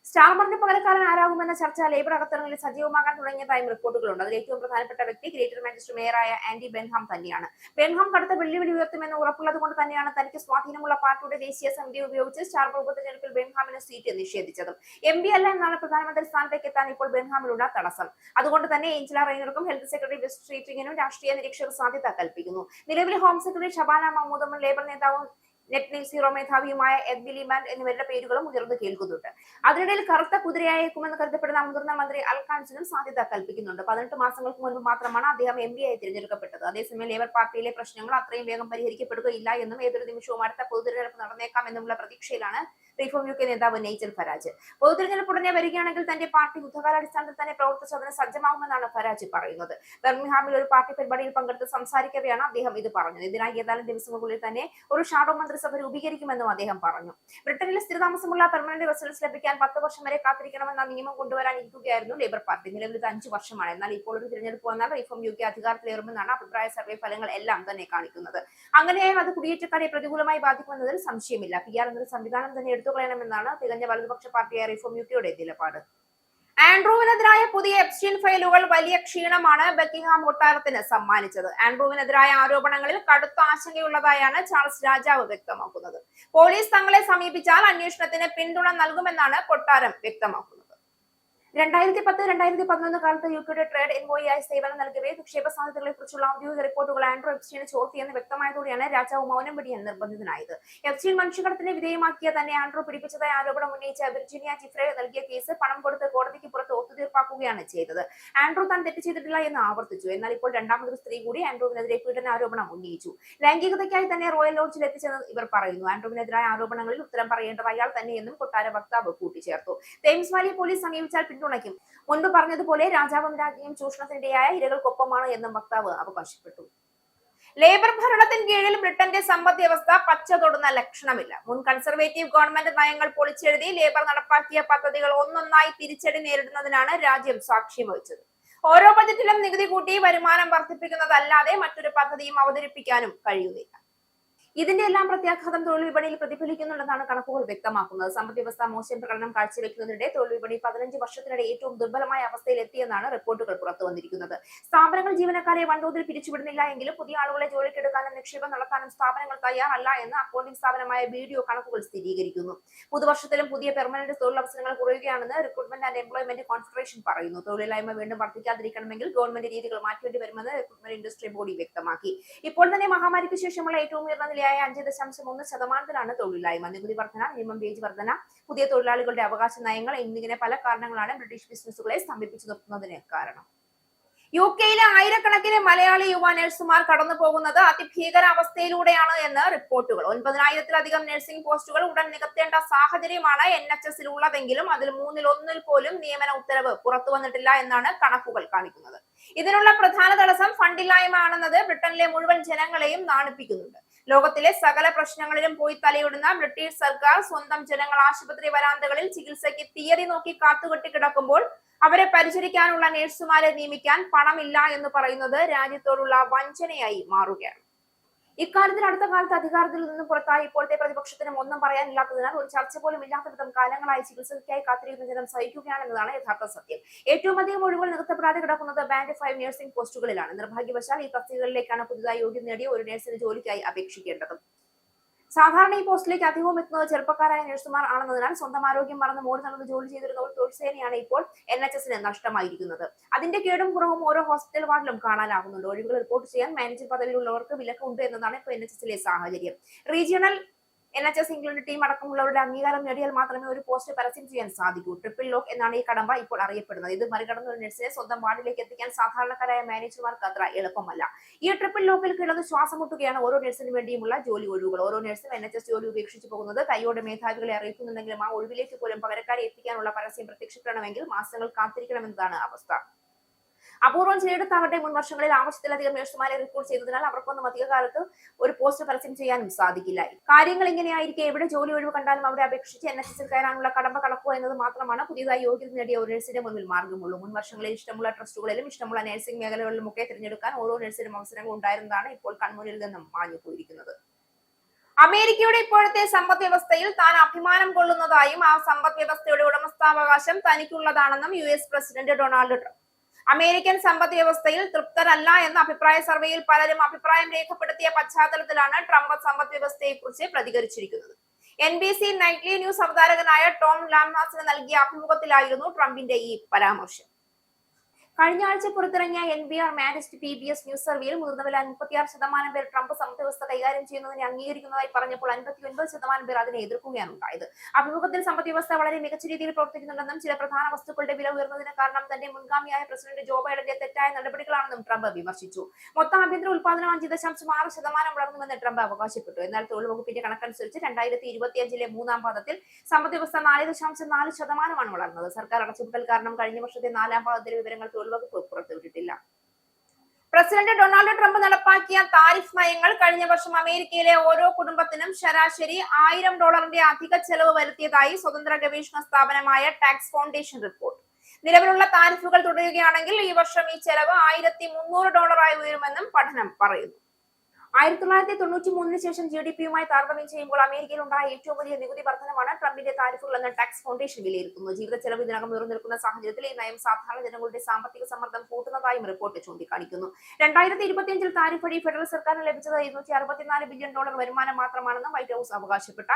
[SPEAKER 1] സ്റ്റാർമറിന്റെ പകരക്കാരൻ ആരാകുമെന്ന ചർച്ച ലേബർ അകത്തളങ്ങളിൽ സജീവമാകാൻ തുടങ്ങിയതായും റിപ്പോർട്ടുകളുണ്ട്. അതിൽ ഏറ്റവും പ്രധാനപ്പെട്ട വ്യക്തി ഗ്രേറ്റർ മാഞ്ചസ്റ്റർ മേയറായ ആൻഡി ബെൻഹാം തന്നെയാണ്. ബെൻഹാം കടുത്ത വെല്ലുവിളി ഉയർത്തുമെന്ന് ഉറപ്പുള്ളത് കൊണ്ട് തന്നെയാണ് തനിക്ക് സ്വാധീനമുള്ള പാർട്ടിയുടെ ദേശീയ സമിതി ഉപയോഗിച്ച് സ്റ്റാർമർ ഉപതെരഞ്ഞെടുപ്പിൽ ബെൻഹാമിന് സീറ്റ് നിഷേധിച്ചതും. MP അല്ല എന്നാണ് പ്രധാനമന്ത്രി സ്ഥാനത്തേക്ക് എത്താൻ ഇപ്പോൾ ബെൻഹാമിലുള്ള തടസ്സം. അതുകൊണ്ട് തന്നെ ഏഞ്ചല റെയ്നർക്കും ഹെൽത്ത് സെക്രട്ടറി വെസ്റ്റ് സ്ട്രീറ്റിംഗിനും രാഷ്ട്രീയ നിരീക്ഷകർ സാധ്യത കൽപ്പിക്കുന്നു. നിലവിലെ ഹോം സെക്രട്ടറി ഷബാന മഹ്മൂദും ലേബർ നേതാവും നെറ്റ് സീറോ മേധാവിയുമായ എഡ് മിലിബാൻഡ് എന്നിവരുടെ പേരുകളും ഉയർന്നു കേൾക്കുന്നുണ്ട്. അതിനിടയിൽ കറുത്ത കുതിരയായേക്കുമെന്ന് കരുതപ്പെടുന്ന മുതിർന്ന മന്ത്രി അൽ ഖാൻസിനും സാധ്യത കൽപ്പിക്കുന്നുണ്ട്. 18 മാസങ്ങൾക്ക് മുൻപ് മാത്രമാണ് അദ്ദേഹം MP ആയി തിരഞ്ഞെടുക്കപ്പെട്ടത്. അതേസമയം ലേബർ പാർട്ടിയിലെ പ്രശ്നങ്ങൾ അത്രയും വേഗം പരിഹരിക്കപ്പെടുകയില്ല എന്നും ഏതൊരു നിമിഷവും അടുത്ത പൊതുതെരഞ്ഞെടുപ്പ് നടന്നേക്കാം എന്നുമുള്ള പ്രതീക്ഷയിലാണ് റിഫോം UK നേതാവ് നൈജൽ ഫരാജ്. പൊതുതെരഞ്ഞെടുപ്പ് ഉടനെ വരികയാണെങ്കിൽ തന്റെ പാർട്ടി യുദ്ധകാലാടിസ്ഥാനത്തിൽ തന്നെ പ്രവർത്തിച്ച് അതിന് സജ്ജമാകുമെന്നാണ് ഫരാജ് പറയുന്നത്. ബർമിംഗ്ഹാമിൽ ഒരു പാർട്ടി പരിപാടിയിൽ പങ്കെടുത്ത് സംസാരിക്കവെയാണ് അദ്ദേഹം ഇത് പറഞ്ഞത്. ഇതിനായി ഏതാനും ദിവസങ്ങൾക്കുള്ളിൽ തന്നെ ഒരു ഷാഡോ മന്ത്രിസഭ രൂപീകരിക്കുമെന്നും അദ്ദേഹം പറഞ്ഞു. ബ്രിട്ടനിൽ സ്ഥിരതാമസമുള്ള പെർമനന്റ് റെസിഡൻസ് ലഭിക്കാൻ 10 വർഷം വരെ കാത്തിരിക്കണമെന്ന നിയമം കൊണ്ടുവരാൻ ഇരിക്കുകയായിരുന്നു ലേബർ പാർട്ടി. നിലവിൽ ഇത് 5 വർഷമാണ്. എന്നാൽ ഇപ്പോൾ ഒരു തിരഞ്ഞെടുപ്പ് വന്നാൽ റിഫോം UK അധികാരത്തിലേറുമെന്നാണ് അഭിപ്രായ സർവേ ഫലങ്ങൾ എല്ലാം തന്നെ കാണിക്കുന്നത്. അങ്ങനെയായും അത് കുടിയേറ്റക്കാരെ പ്രതികൂലമായി ബാധിക്കുമെന്നതിൽ സംശയമില്ല. PR എന്നൊരു സംവിധാനം തന്നെ എടുത്തുകളയണമെന്നാണ് തികഞ്ഞ വലതുപക്ഷ പാർട്ടിയായ റിഫോം UKയുടെ നിലപാട്. ആൻഡ്രൂവിനെതിരായ പുതിയ എപ്സ്റ്റീൻ ഫയലുകൾ വലിയ ക്ഷീണമാണ് ബക്കിംഗ്ഹാം കൊട്ടാരത്തിന് സമ്മാനിച്ചത്. ആൻഡ്രൂവിനെതിരായ ആരോപണങ്ങളിൽ കടുത്ത ആശങ്കയുള്ളതായാണ് ചാൾസ് രാജാവ് വ്യക്തമാക്കുന്നത്. പോലീസ് തങ്ങളെ സമീപിച്ചാൽ അന്വേഷണത്തിന് പിന്തുണ നൽകുമെന്നാണ് കൊട്ടാരം വ്യക്തമാക്കുന്നത്. 2010-2011 കാലത്ത് UKയുടെ ട്രേഡ് എൻവോയിയായി സേവനം നൽകവേ നിക്ഷേപ സാധ്യതകളെ കുറിച്ചുള്ള ഔദ്യോഗിക റിപ്പോർട്ടുകൾ ആൻഡ്രൂ എപ്സ്റ്റീന് ചോർത്തിയെന്ന് വ്യക്തമായതോടെയാണ് രാജാവ് മൗനം വെടിയാൻ നിർബന്ധിതനായത്. എപ്സ്റ്റീൻ മനുഷ്യക്കടത്തിന് വിധേയമാക്കിയ തന്നെ ആൻഡ്രൂ പിടിപ്പിച്ചതായി ആരോപണം ഉന്നയിച്ച വിർജീനിയ ജിഫ്രെ നൽകിയ കേസ് പണം കൊടുത്ത് കോടതിക്ക് പുറത്ത് ഒത്തുതീർപ്പാക്കുകയാണ് ചെയ്തത്. ആൻഡ്രൂ താൻ തെറ്റ് ചെയ്തിട്ടില്ല എന്ന് ആവർത്തിച്ചു. എന്നാൽ ഇപ്പോൾ രണ്ടാമതൊരു സ്ത്രീ കൂടി ആൻഡ്രൂവിനെതിരെ പീഡനാരോപണം ഉന്നയിച്ചു. ലൈംഗികതയ്ക്കായി തന്നെ റോയൽ ലോഡ്ജിൽ എത്തിച്ചെന്ന് ഇവർ പറയുന്നു. ആൻഡ്രൂവിനെതിരായ ആരോപണങ്ങളിൽ ഉത്തരം പറയേണ്ടത് അയാൾ തന്നെയെന്നും കൊട്ടാര വക്താവ് കൂട്ടിച്ചേർത്തു. തേംസ് വാലി പോലീസ് സമീപിച്ചാൽ പിന്തുണയ്ക്കും. മുൻപ് പറഞ്ഞതുപോലെ രാജാവും രാജ്ഞിയും ചൂഷണത്തിനിടയായ ഇരകൾക്കൊപ്പമാണ് എന്നും വക്താവ് അവകാശപ്പെട്ടു. ലേബർ ഭരണത്തിന് കീഴിൽ ബ്രിട്ടന്റെ സമ്പദ് വ്യവസ്ഥ പച്ച തൊടുന്ന ലക്ഷണമില്ല. മുൻ കൺസർവേറ്റീവ് ഗവൺമെന്റ് നയങ്ങൾ പൊളിച്ചെഴുതി ലേബർ നടപ്പാക്കിയ പദ്ധതികൾ ഒന്നൊന്നായി തിരിച്ചടി നേരിടുന്നതിനാണ് രാജ്യം സാക്ഷ്യം വഹിച്ചത്. ഓരോ ബജറ്റിലും നികുതി കൂട്ടി വരുമാനം വർദ്ധിപ്പിക്കുന്നതല്ലാതെ മറ്റൊരു പദ്ധതിയും അവതരിപ്പിക്കാനും കഴിയുന്നില്ല. ഇതിന്റെ എല്ലാം പ്രത്യാഘാതം തൊഴിൽ വിപണിയിൽ പ്രതിഫലിക്കുന്നുണ്ടെന്നാണ് കണക്കുകൾ വ്യക്തമാക്കുന്നത്. സമ്പദ് വ്യവസ്ഥ മോശം പ്രകടനം കാഴ്ചവെക്കുന്നതിനിടെ തൊഴിൽ വിപണി 15 വർഷത്തിനിടെ ഏറ്റവും ദുർബലമായ അവസ്ഥയിൽ എത്തിയെന്നാണ് റിപ്പോർട്ടുകൾ പുറത്തു വന്നിരിക്കുന്നത്. സ്ഥാപനങ്ങൾ ജീവനക്കാരെ വൻതോതിൽ പിരിച്ചുവിടുന്നില്ല എങ്കിലും പുതിയ ആളുകളെ ജോലിക്കെടുക്കാനും നിക്ഷേപം നടത്താനും സ്ഥാപനങ്ങൾ തയ്യാറല്ല എന്ന് അക്കൗണ്ടിംഗ് സ്ഥാപനമായ BDO കണക്കുകൾ സ്ഥിരീകരിക്കുന്നു. പുതുവർഷത്തിലും പുതിയ പെർമനന്റ് തൊഴിലവസരങ്ങൾ കുറയുകയാണെന്ന് റിക്രൂട്ട്മെന്റ് ആൻഡ് എംപ്ലോയ്മെന്റ് കോൺഫെഡറേഷൻ പറയുന്നു. തൊഴിലില്ലായ്മ വീണ്ടും വർദ്ധിക്കാതിരിക്കണമെങ്കിൽ ഗവൺമെന്റ് രീതികൾ മാറ്റേണ്ടി വരുമെന്ന് റിക്രൂട്ട്മെന്റ് ഇൻഡസ്ട്രി ബോഡി വ്യക്തമാക്കി. ഇപ്പോൾ തന്നെ മഹാമാരിക്ക് ശേഷമുള്ള ഏറ്റവും ഉയർന്ന 5.1% തൊഴിലില്ലായ്മ. നികുതി വർധന, മിനിമം വേജ് വർധന, പുതിയ തൊഴിലാളികളുടെ അവകാശ നയങ്ങൾ എന്നിങ്ങനെ പല കാരണങ്ങളാണ് ബ്രിട്ടീഷ് ബിസിനസ്സുകളെ സ്തംഭിപ്പിച്ചു നിർത്തുന്നതിന് കാരണം. UKയിലെ ആയിരക്കണക്കിന് മലയാളി യുവ നഴ്സുമാർ കടന്നു പോകുന്നത് അതിഭീകര അവസ്ഥയിലൂടെയാണ് എന്ന് റിപ്പോർട്ടുകൾ. 9000-ലധികം നഴ്സിംഗ് പോസ്റ്റുകൾ ഉടൻ നികത്തേണ്ട സാഹചര്യമാണ് NHS ഉള്ളതെങ്കിലും അതിൽ 1/3 പോലും നിയമന ഉത്തരവ് പുറത്തു വന്നിട്ടില്ല എന്നാണ് കണക്കുകൾ കാണിക്കുന്നത്. ഇതിനുള്ള പ്രധാന തടസ്സം ഫണ്ടില്ലായ്മ ആണെന്നത് ബ്രിട്ടനിലെ മുഴുവൻ ജനങ്ങളെയും നാണിപ്പിക്കുന്നുണ്ട്. ലോകത്തിലെ സകല പ്രശ്നങ്ങളിലും പോയി തലയിടുന്ന ബ്രിട്ടീഷ് സർക്കാർ സ്വന്തം ജനങ്ങൾ ആശുപത്രി വരാന്തകളിൽ ചികിത്സയ്ക്ക് തീയതി നോക്കി കാത്തുകെട്ടി കിടക്കുമ്പോൾ അവരെ പരിചരിക്കാനുള്ള നഴ്സുമാരെ നിയമിക്കാൻ പണമില്ല എന്ന് പറയുന്നത് രാജ്യത്തോടുള്ള വഞ്ചനയായി മാറുകയാണ്. ഇക്കാര്യത്തിൽ അടുത്ത കാലത്ത് അധികാരത്തിൽ നിന്നും പുറത്തായി ഇപ്പോഴത്തെ പ്രതിപക്ഷത്തിനും ഒന്നും പറയാനില്ലാത്തതിനാൽ ഒരു ചർച്ച പോലും ഇല്ലാത്ത വിധം കാലങ്ങളായി ചികിത്സയ്ക്കായി കാത്തിരിക്കുന്ന ജനം സഹിക്കുകയാണെന്നതാണ് യഥാർത്ഥ സത്യം. ഏറ്റവും അധികം ഒഴിവുകൾ നികത്തപ്പെടാതെ കിടക്കുന്നത് ബാൻഡ് 5 നഴ്സിംഗ് പോസ്റ്റുകളിലാണ്. നിർഭാഗ്യവശാൽ ഈ തസ്തികകളിലേക്കാണ് പുതുതായി യോഗ്യത നേടിയ ഒരു നഴ്സിന് ജോലിക്കായി അപേക്ഷിക്കേണ്ടത്. സാധാരണ ഈ പോസ്റ്റിലേക്ക് അധികവും എത്തുന്നത് ചെറുപ്പക്കാരായ നഴ്സുമാർ ആണെന്നതിനാൽ സ്വന്തം ആരോഗ്യം മറന്ന് മോടി നടന്ന് ജോലി ചെയ്തിരുന്ന ഒരു തൊഴിൽസേനയാണ് ഇപ്പോൾ NHSന് നഷ്ടമായിരിക്കുന്നത്. അതിന്റെ കേടും കുറവും ഓരോ ഹോസ്പിറ്റൽ വാർഡിലും കാണാനാകുന്നുണ്ട്. ഒഴിവുകൾ റിപ്പോർട്ട് ചെയ്യാൻ മാനേജർ പദവിയിലുള്ളവർക്ക് വിലക്കുണ്ട് എന്നതാണ് ഇപ്പോൾ NHSലെ സാഹചര്യം. റീജിയണൽ NHS ഇംഗ്ലണ്ട് ടീം അടക്കമുള്ളവരുടെ അംഗീകാരം നേടിയാൽ മാത്രമേ ഒരു പോസ്റ്റ് പരസ്യം ചെയ്യാൻ സാധിക്കൂ. ട്രിപ്പിൾ ലോക്ക് എന്നാണ് ഈ കടമ്പ ഇപ്പോൾ അറിയപ്പെടുന്നത്. ഇത് മറികടന്ന ഒരു നഴ്സിനെ സ്വന്തം വാർഡിലേക്ക് എത്തിക്കാൻ സാധാരണക്കാരായ മാനേജർമാർക്ക് അത്ര എളുപ്പമല്ല. ഈ ട്രിപ്പിൾ ലോക്കിൽ കിടന്ന് ശ്വാസം മുട്ടുകയാണ് ഓരോ നഴ്സിന് വേണ്ടിയുമുള്ള ജോലി ഒഴിവുകൾ. ഓരോ നഴ്സും NHS ജോലി ഉപേക്ഷിച്ചു പോകുന്നത് കൈയോടെ മേധാവികളെ അറിയിക്കുന്നുണ്ടെങ്കിലും ആ ഒഴിവിലേക്ക് പോലും പകരക്കാരെ എത്തിക്കാനുള്ള പരസ്യം പ്രത്യക്ഷപ്പെടണമെങ്കിൽ മാസങ്ങൾ കാത്തിരിക്കണമെന്നതാണ് അവസ്ഥ. അപൂർവം ചിലയിടത്താവട്ടെ മുൻ വർഷങ്ങളിൽ ആവശ്യത്തിലധികം നഴ്സുമാരെ റിക്രൂട്ട് ചെയ്തതിനാൽ അവർക്കൊന്നും അധികകാലത്ത് ഒരു പോസ്റ്റ് പരസ്യം ചെയ്യാനും സാധിക്കില്ല. കാര്യങ്ങൾ ഇങ്ങനെയായിരിക്കെ എവിടെ ജോലി ഒഴിവ് കണ്ടാലും അവിടെ അപേക്ഷിച്ച് NHSൽ കയറാനുള്ള കടമ്പ കടക്കുക എന്നത് മാത്രമാണ് പുതിയതായി യോഗ്യത നേടിയ ഒരു നഴ്സിന്റെ മുന്നിൽ മാർഗമുള്ളൂ. മുൻ വർഷങ്ങളിൽ ഇഷ്ടമുള്ള ട്രസ്റ്റുകളിലും ഇഷ്ടമുള്ള നഴ്സിംഗ് മേഖലകളിലുമൊക്കെ തിരഞ്ഞെടുക്കാൻ ഓരോ നഴ്സിനും അവസരങ്ങൾ ഉണ്ടായിരുന്നതാണ് ഇപ്പോൾ കൺമുന്നിൽ നിന്നും മാഞ്ഞു പോയിരിക്കുന്നത്. അമേരിക്കയുടെ ഇപ്പോഴത്തെ സമ്പദ് വ്യവസ്ഥയിൽ താൻ അഭിമാനം കൊള്ളുന്നതായും ആ സമ്പദ് വ്യവസ്ഥയുടെ ഉടമസ്ഥാവകാശം തനിക്കുള്ളതാണെന്നും US president Donald Trump. American സമ്പദ് വ്യവസ്ഥയിൽ തൃപ്തരല്ല എന്ന അഭിപ്രായ സർവേയിൽ പലരും അഭിപ്രായം രേഖപ്പെടുത്തിയ പശ്ചാത്തലത്തിലാണ് ട്രംപ് സമ്പദ് വ്യവസ്ഥയെക്കുറിച്ച് പ്രതികരിച്ചിരിക്കുന്നത്. NBC നൈറ്റ്ലി ന്യൂസ് അവതാരകനായ ടോം ലാംനാസിന് നൽകിയ അഭിമുഖത്തിലായിരുന്നു ട്രംപിന്റെ ഈ പരാമർശം. കഴിഞ്ഞ ആഴ്ച പുറത്തിറങ്ങിയ NPR മാനേജ്ഡ് PBS ന്യൂസ് സർവേയിൽ മുതിർന്നവരിൽ 56% പേർ ട്രംപ് സമ്പദ് വ്യവസ്ഥ കൈകാര്യം ചെയ്യുന്നതിനെ അംഗീകരിക്കുന്നതായി പറഞ്ഞപ്പോൾ 59% പേർ അതിനെ എതിർക്കുകയാണ് ഉണ്ടായത്. അഭിമുഖത്തിൽ സമ്പദ് വ്യവസ്ഥ വളരെ മികച്ച രീതിയിൽ പ്രവർത്തിക്കുന്നുണ്ടെന്നും ചില പ്രധാന വസ്തുക്കളുടെ വില ഉയർന്നതിന് കാരണം തന്റെ മുൻഗാമിയായ പ്രസിഡന്റ് ജോ ബൈഡന്റെ തെറ്റായ നടപടികളാണെന്നും ട്രംപ് വിമർശിച്ചു. മൊത്തം ആഭ്യന്തര ഉൽപാദനം 5.6% വളർന്നുവെന്ന് ട്രംപ് അവകാശപ്പെട്ടു. എന്നാൽ തൊഴിൽ വകുപ്പിന്റെ കണക്കനുസരിച്ച് 2025-ലെ മൂന്നാം പാദത്തിൽ സമ്പദ് വ്യവസ്ഥ 4.4% വളർന്നത്. സർക്കാർ അടച്ചുപൂട്ടൽ കാരണം കഴിഞ്ഞ വർഷത്തെ നാലാം പാദത്തിലെ വിവരങ്ങൾ വകുപ്പ് പുറത്തുവിട്ടിട്ടില്ല. പ്രസിഡന്റ് ഡൊണാൾഡ് ട്രംപ് നടപ്പാക്കിയ താരിഫ് നയങ്ങൾ കഴിഞ്ഞ വർഷം അമേരിക്കയിലെ ഓരോ കുടുംബത്തിനും ശരാശരി $1000 അധിക ചെലവ് വരുത്തിയതായി സ്വതന്ത്ര ഗവേഷണ സ്ഥാപനമായ ടാക്സ് ഫൗണ്ടേഷൻ റിപ്പോർട്ട്. നിലവിലുള്ള താരിഫുകൾ തുടരുകയാണെങ്കിൽ ഈ വർഷം ഈ ചെലവ് $1300 ഉയരുമെന്നും പഠനം പറയുന്നു. 1993 ശേഷം GDP-യുമായി താരതമ്യം ചെയ്യുമ്പോൾ അമേരിക്കയിൽ ഉണ്ടായ ഏറ്റവും വലിയ നികുതി വർധനമാണ് ട്രംപിന്റെ താരിഫുകൾ എന്ന് ടാക്സ് ഫൗണ്ടേഷൻ വിലയിരുത്തുന്നു. ജീവിത ചെലവ് ഇതിനകം ഉയർന്നു നിൽക്കുന്ന സാഹചര്യത്തിൽ ഈ നയം സാധാരണ ജനങ്ങളുടെ സാമ്പത്തിക സമ്മർദ്ദം കൂട്ടുന്നതായും റിപ്പോർട്ട് ചൂണ്ടിക്കാണിക്കുന്നു. 2025-ൽ താരിഫ് വഴി ഫെഡറൽ സർക്കാരിന് ലഭിച്ചത് $264 ബില്യൺ വരുമാനം മാത്രമാണെന്നും വൈറ്റ് ഹൌസ് അവകാശപ്പെട്ട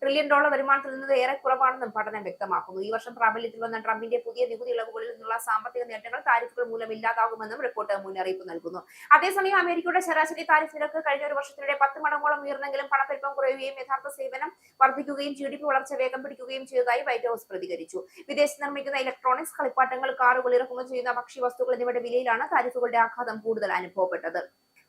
[SPEAKER 1] $1 ട്രില്യൺ വരുമാനത്തിൽ നിന്ന് ഏറെ കുറവാണെന്നും പഠനം വ്യക്തമാക്കുന്നു. ഈ വർഷം പ്രാബല്യത്തിൽ വന്ന ട്രംപിന്റെ പുതിയ നികുതി ഇളവുകളിൽ നിന്നുള്ള സാമ്പത്തിക നേട്ടങ്ങൾ താരിഫുകൾ മൂലം ഇല്ലാതാകുമെന്നും റിപ്പോർട്ട് മുന്നറിയിപ്പ് നൽകുന്നു. അതേസമയം അമേരിക്കയുടെ ശരാശരി താരിഫ് നിരക്ക് കഴിഞ്ഞ ഒരു വർഷത്തിനിടെ 10 മടങ്ങോളം ഉയർന്നെങ്കിലും പണപ്പെരുപ്പം കുറയുകയും യഥാർത്ഥ സേവനം വർദ്ധിക്കുകയും GDP വളർച്ച വേഗം പിടിക്കുകയും ചെയ്തതായി വൈറ്റ് ഹൌസ് പ്രതികരിച്ചു. വിദേശത്ത് നിർമ്മിക്കുന്ന ഇലക്ട്രോണിക്സ്, കളിപ്പാട്ടങ്ങൾ, കാറുകൾ, ഇറക്കുമതി ചെയ്യുന്ന ഭക്ഷ്യവസ്തുക്കൾ എന്നിവയുടെ വിലയിലാണ് താരിഫുകളുടെ ആഘാതം കൂടുതൽ അനുഭവപ്പെട്ടത്.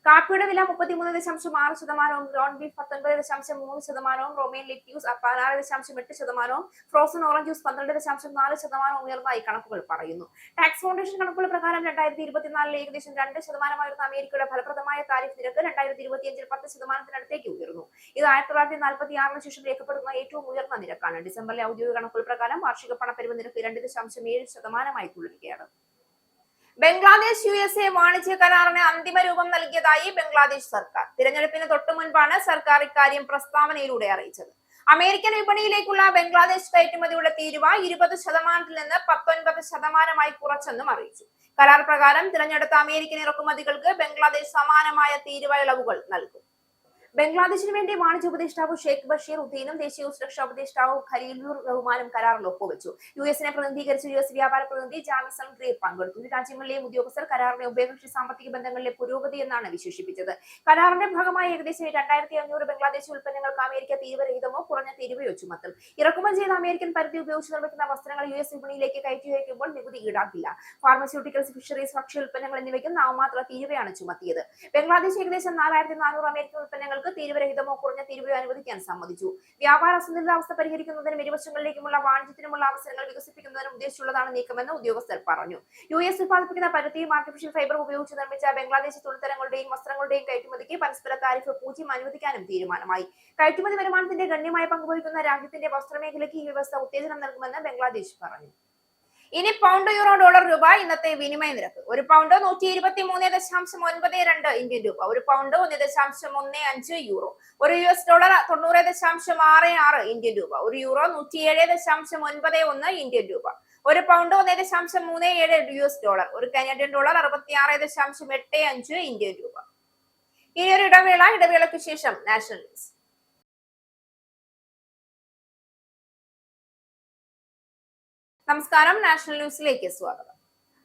[SPEAKER 1] കാപ്പിയുടെ വില 33.6%, ground beef 19.3%, Roman lettuce 16.8%, frozen orange juice 12.4% ഉയർന്നതായി കണക്കുകൾ പറയുന്നു. ടാക്സ് ഫൗണ്ടേഷൻ കണക്കുകൾ പ്രകാരം 2024-ൽ ഏകദേശം 2% അമേരിക്കയുടെ ഫലപ്രദമായ താരിഫ് നിരക്ക് 2025-ൽ 10%-നടുത്തേക്ക് ഉയർന്നു. ഇത് 1946-ന് ശേഷം രേഖപ്പെടുന്ന ഏറ്റവും ഉയർന്ന നിരക്കാണ്. ഡിസംബറിലെ ഔദ്യോഗിക കണക്കുകൾ പ്രകാരം വാർഷിക പണപ്പെരുമ നിരക്ക് 2.7% തുടരുകയാണ്. ബംഗ്ലാദേശ് USA വാണിജ്യ കരാറിന് അന്തിമ രൂപം നൽകിയതായി ബംഗ്ലാദേശ് സർക്കാർ. തിരഞ്ഞെടുപ്പിന് തൊട്ടു മുൻപാണ് സർക്കാർ ഇക്കാര്യം പ്രസ്താവനയിലൂടെ അറിയിച്ചത്. അമേരിക്കൻ വിപണിയിലേക്കുള്ള ബംഗ്ലാദേശ് കയറ്റുമതിയുടെ തീരുവ 20%-ൽ നിന്ന് 19%-ആയി കുറച്ചെന്നും അറിയിച്ചു. കരാർ പ്രകാരം തിരഞ്ഞെടുത്ത അമേരിക്കൻ ഇറക്കുമതികൾക്ക് ബംഗ്ലാദേശ് സമാനമായ തീരുവ ഇളവുകൾ നൽകും. ബംഗ്ലാദേശിന് വേണ്ടി വാണിജ്യ ഉപദേഷ്ടാവ് ഷെയ്ഖ് ബഷീർ ഉദ്ദീനും ദേശീയ സുരക്ഷാ ഉപദേഷ്ടാവ് ഖലീലുർ റഹ്മാനും കരാറിൽ ഒപ്പുവെച്ചു. US-നെ പ്രതിനിധീകരിച്ച് US വ്യാപാര പ്രതിനിധി ജാമിസൺ ഗ്രീർ പങ്കെടുത്തു. ഇരു രാജ്യങ്ങളിലെയും ഉദ്യോഗസ്ഥർ കരാറിനെ ഉഭയകക്ഷി സാമ്പത്തിക ബന്ധങ്ങളിലെ പുരോഗതി എന്നാണ് വിശേഷിപ്പിച്ചത്. കരാറിന്റെ ഭാഗമായി ഏകദേശം 2500 ബംഗ്ലാദേശി ഉൽപ്പന്നങ്ങൾക്ക് അമേരിക്ക തീരുവരഹിതമോ കുറഞ്ഞ തീരുവയോ ചുമത്തും. ഇറക്കുമതി ചെയ്ത അമേരിക്കൻ പരുത്തി ഉപയോഗിച്ച് നിർമ്മിക്കുന്ന വസ്ത്രങ്ങൾ US വിപണിയിലേക്ക് കയറ്റി അയക്കുമ്പോൾ നികുതി ഈടാക്കില്ല. ഫാർമസ്യൂട്ടിക്കൽസ്, ഫിഷറീസ്, ഭക്ഷ്യ ഉൽപ്പന്നങ്ങൾ എന്നിവയ്ക്കും നാമമാത്ര തീരുവയാണ് ചുമത്തിയത്. ബംഗ്ലാദേശ് ഏകദേശം 4400 അമേരിക്കൻ ഉൽപ്പന്നങ്ങൾക്ക് തീരുവരഹിതമോ കുറഞ്ഞ തീരുവയോ അനുവദിക്കാൻ സമ്മതിച്ചു. വ്യാപാര അസന്തുലിതാവസ്ഥ പരിഹരിക്കുന്നതിനും ഇരുവശങ്ങളിലേക്കുമുള്ള വാണിജ്യത്തിനുമുള്ള അവസരങ്ങൾ വികസിപ്പിക്കുന്നതിനും ഉദ്ദേശിച്ചുള്ളതാണ് നീക്കമെന്ന് ഉദ്യോഗസ്ഥർ പറഞ്ഞു. US ഉത്പാദിപ്പിക്കുന്ന പരുത്തിയും ആർട്ടിഫിഷ്യൽ ഫൈബറും ഉപയോഗിച്ച് നിർമ്മിച്ച ബംഗ്ലാദേശ് തുണിത്തരങ്ങളുടെയും വസ്ത്രങ്ങളുടെയും കയറ്റുമതിക്ക് പരസ്പര താരിഫ് 0 അനുവദിക്കാനും തീരുമാനമായി. കയറ്റുമതി വരുമാനത്തിന്റെ ഗണ്യമായ പങ്കുവഹിക്കുന്ന രാജ്യത്തിന്റെ വസ്ത്രമേഖലയ്ക്ക് ഈ വ്യവസ്ഥ ഉത്തേജനം നൽകുമെന്ന് ബംഗ്ലാദേശ് പറഞ്ഞു. ഇനി പൗണ്ട് യൂറോ ഡോളർ രൂപ ഇന്നത്തെ വിനിമയ നിരക്ക്. ഒരു പൗണ്ട് 123.92 ഇന്ത്യൻ രൂപ, ഒരു പൗണ്ട് 1.15 യൂറോ, ഒരു US ഡോളർ 90.66 ഇന്ത്യൻ രൂപ, ഒരു യൂറോ 107.91 ഇന്ത്യൻ രൂപ, ഒരു പൗണ്ട് 1.37 US ഡോളർ, ഒരു കനേഡിയൻ ഡോളർ 66.85 ഇന്ത്യൻ രൂപ. ഇനി ഒരു ഇടവേളയ്ക്ക് ശേഷം നാഷണൽ ന്യൂസ്. നമസ്കാരം, നാഷണൽ ന്യൂസിലേക്ക് സ്വാഗതം.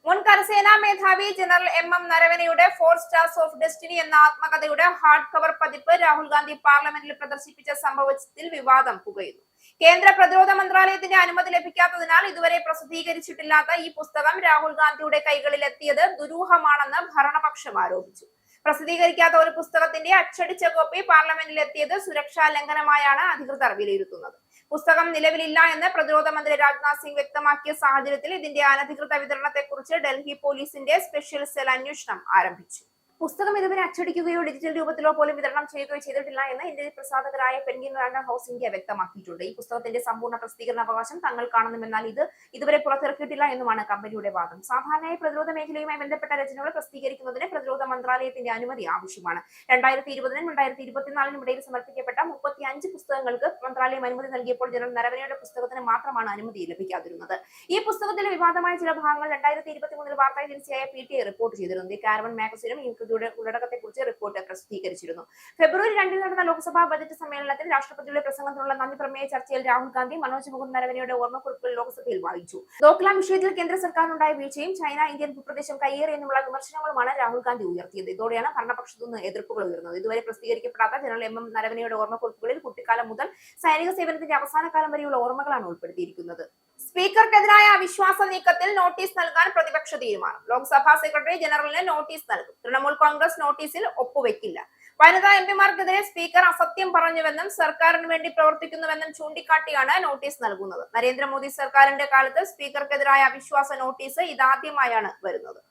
[SPEAKER 1] മുൻ കരസേനാ മേധാവി general MM നരവനെയുടെ 4 stars of destiny എന്ന ആത്മകഥയുടെ ഹാർഡ് കവർ പതിപ്പ് രാഹുൽ ഗാന്ധി പാർലമെന്റിൽ പ്രദർശിപ്പിച്ച സംഭവത്തിൽ വിവാദം പുകയുന്നു. കേന്ദ്ര പ്രതിരോധ മന്ത്രാലയത്തിന്റെ അനുമതി ലഭിക്കാത്തതിനാൽ ഇതുവരെ പ്രസിദ്ധീകരിച്ചിട്ടില്ലാത്ത ഈ പുസ്തകം രാഹുൽ ഗാന്ധിയുടെ കൈകളിൽ എത്തിയത് ദുരൂഹമാണെന്ന് ഭരണപക്ഷം ആരോപിച്ചു. പ്രസിദ്ധീകരിക്കാത്ത ഒരു പുസ്തകത്തിന്റെ അച്ചടിച്ച കോപ്പി പാർലമെന്റിൽ എത്തിയത് സുരക്ഷാ ലംഘനമായാണ് അധികൃതർ വിലയിരുത്തുന്നത്. പുസ്തകം നിലവിലില്ല എന്ന് പ്രതിരോധ മന്ത്രി രാജ്നാഥ് സിംഗ് വ്യക്തമാക്കിയ സാഹചര്യത്തിൽ ഇതിന്റെ അനധികൃത വിതരണത്തെക്കുറിച്ച് ഡൽഹി പോലീസിന്റെ സ്പെഷ്യൽ സെൽ അന്വേഷണം ആരംഭിച്ചു. പുസ്തകം ഇതുവരെ അച്ചടിക്കുകയോ ഡിജിറ്റൽ രൂപത്തിലോ പോലും വിതരണം ചെയ്യുകയോ ചെയ്തിട്ടില്ല എന്ന് ഇന്ത്യയിൽ പ്രസാധകരായ പെൻഗ്വിൻ റാൻഡം ഹൗസ് ഇന്ത്യ വ്യക്തമാക്കിയിട്ടുണ്ട്. ഈ പുസ്തകത്തിന്റെ സമ്പൂർണ്ണ പ്രസിദ്ധീകരണ അവകാശം തങ്ങൾ കാണുന്നുവെന്നാൽ ഇത് ഇതുവരെ പുറത്തിറക്കിയിട്ടില്ല എന്നുമാണ് കമ്പനിയുടെ വാദം. സാധാരണയായി പ്രതിരോധ മേഖലയുമായി ബന്ധപ്പെട്ട രചനകൾ പ്രസിദ്ധീകരിക്കുന്നതിന് പ്രതിരോധ മന്ത്രാലയത്തിന്റെ അനുമതി ആവശ്യമാണ്. 2020-നും 2024-നും ഇടയിൽ സമർപ്പിക്കപ്പെട്ട 35 പുസ്തകങ്ങൾക്ക് മന്ത്രാലയം അനുമതി നൽകിയപ്പോൾ ജനറൽ നരവനെയുടെ പുസ്തകത്തിന് മാത്രമാണ് അനുമതി ലഭിക്കാതിരുന്നത്. ഈ പുസ്തകത്തിലെ വിവാദമായ ചില ഭാഗങ്ങൾ 2023 വാർത്താ ഏജൻസിയായ PTI റിപ്പോർട്ട് ചെയ്തിരുന്നു. ദി കാരവൻ മാഗസിനും ഉള്ളടക്കത്തെക്കുറിച്ച് റിപ്പോർട്ട് പ്രസിദ്ധീകരിച്ചിരുന്നു. ഫെബ്രുവരി 2 നടന്ന ലോക്സഭാ ബജറ്റ് സമ്മേളനത്തിൽ രാഷ്ട്രപതിയുടെ പ്രസംഗത്തിനുള്ള നന്ദി പ്രമേയ ചർച്ചയിൽ രാഹുൽ ഗാന്ധി മനോജ് മുകുന്ദ് നരവനെയുടെ ഓർമ്മക്കുറിപ്പുകൾ ലോക്സഭയിൽ വായിച്ചു. ഡോക്ലാം വിഷയത്തിൽ കേന്ദ്ര സർക്കാരിനുണ്ടായ വീഴ്ചയും ചൈന ഇന്ത്യൻ ഭൂപ്രദേശം കയ്യേറിയെന്നുള്ള വിമർശനങ്ങളുമാണ് രാഹുൽ ഗാന്ധി ഉയർത്തിയത്. ഇതോടെയാണ് ഭരണപക്ഷത്തുനിന്ന് എതിർപ്പുകൾ ഉയർന്നത്. ഇതുവരെ പ്രസിദ്ധീകരിക്കപ്പെടാത്ത ജനറൽ MM നരവനെയുടെ ഓർമ്മക്കുറിപ്പുകളിൽ കുട്ടിക്കാലം മുതൽ സൈനിക സേവനത്തിന്റെ അവസാന കാലം വരെയുള്ള ഓർമ്മകളാണ് ഉൾപ്പെടുത്തിയിരിക്കുന്നത്. സ്പീക്കർക്കെതിരായ അവിശ്വാസ നീക്കത്തിൽ നോട്ടീസ് നൽകാൻ പ്രതിപക്ഷ തീരുമാനം. ലോക്സഭാ സെക്രട്ടറി ജനറലിന് നോട്ടീസ് നൽകും. തൃണമൂൽ കോൺഗ്രസ് നോട്ടീസിൽ ഒപ്പുവെക്കില്ല. വനിതാ MPമാർക്കെതിരെ സ്പീക്കർ അസത്യം പറഞ്ഞുവെന്നും സർക്കാരിന് വേണ്ടി പ്രവർത്തിക്കുന്നുവെന്നും ചൂണ്ടിക്കാട്ടിയാണ് നോട്ടീസ് നൽകുന്നത്. നരേന്ദ്രമോദി സർക്കാരിന്റെ കാലത്ത് സ്പീക്കർക്കെതിരായ അവിശ്വാസ നോട്ടീസ് ഇതാദ്യമായാണ് വരുന്നത്.